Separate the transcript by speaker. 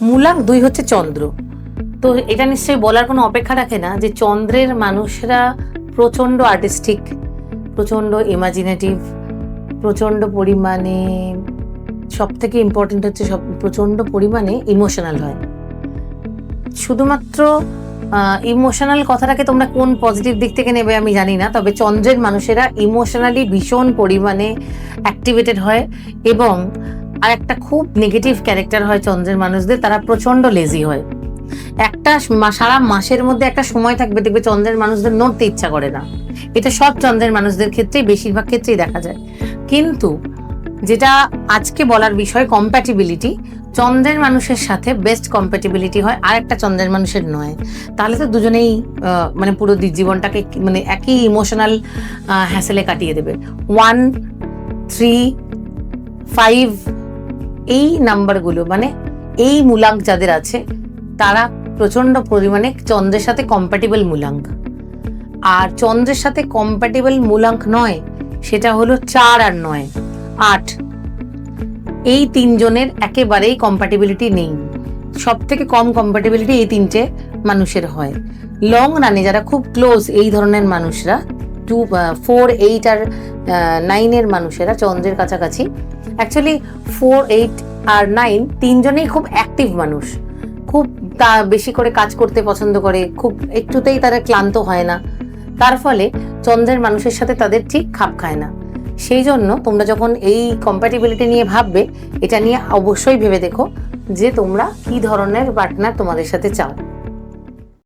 Speaker 1: মূলাঙ্ক 2 হচ্ছে চন্দ্র। তো এটা নিশ্চয়ই বলার কোনো অপেক্ষা রাখে না যে চন্দ্রের মানুষরা প্রচণ্ড আর্টিস্টিক, প্রচণ্ড ইমাজিনেটিভ, প্রচণ্ড পরিমাণে, সব থেকে ইম্পর্টেন্ট হচ্ছে প্রচণ্ড পরিমাণে ইমোশনাল হয়। শুধুমাত্র ইমোশনাল কথাটাকে তোমরা কোন পজিটিভ দিক থেকে নেবে আমি জানি না, তবে চন্দ্রের মানুষেরা ইমোশনালি ভীষণ পরিমাণে অ্যাক্টিভেটেড হয়। এবং আর একটা খুব নেগেটিভ ক্যারেক্টার হয় চন্দ্রের মানুষদের, তারা প্রচণ্ড লেজি হয়। একটা সারা মাসের মধ্যে একটা সময় থাকবে দেখবে চন্দ্রের মানুষদের নড়তে ইচ্ছা করে না। এটা সব চন্দ্রের মানুষদের ক্ষেত্রেই, বেশিরভাগ ক্ষেত্রেই দেখা যায়। কিন্তু যেটা আজকে বলার বিষয়, কম্প্যাটিবিলিটি, চন্দ্রের মানুষের সাথে বেস্ট কম্প্যাটিবিলিটি হয় আর একটা চন্দ্রের মানুষের নয়। তাহলে তো দুজনেই মানে পুরো জীবনটাকে মানে একই ইমোশনাল হ্যাসেলে কাটিয়ে দেবে। 1, 3, 5 এই নাম্বারগুলো মানে এই মূলাঙ্ক যাদের আছে তারা প্রচন্ড পরিমাণে চন্দ্রের সাথে কম্প্যাটিবল মূলাঙ্ক। আর চন্দ্রের সাথে কম্প্যাটিবল মূলাঙ্ক নয়, সেটা হলো 4 আর 9, 8। এই তিনজনের একেবারেই কম্প্যাটিবিলিটি নেই। সব থেকে কম কম্প্যাটিবিলিটি এই 3টে মানুষের হয়। লং রানে যারা খুব ক্লোজ এই ধরনের মানুষরা, 2, 4, 8 আর 9 এর মানুষেরা চন্দ্রের কাছাকাছি। অ্যাকচুয়ালি 4, 8 আর 9 তিনজনেই খুব অ্যাক্টিভ মানুষ, খুব বেশি করে কাজ করতে পছন্দ করে, খুব একটুতেই তারা ক্লান্ত হয় না। তার ফলে চন্দ্রের মানুষের সাথে তাদের ঠিক খাপ খায় না। সেই জন্য তোমরা যখন এই কম্প্যাটিবিলিটি নিয়ে ভাববে, এটা নিয়ে অবশ্যই ভেবে দেখো যে তোমরা কি ধরনের পার্টনার তোমাদের সাথে চাও।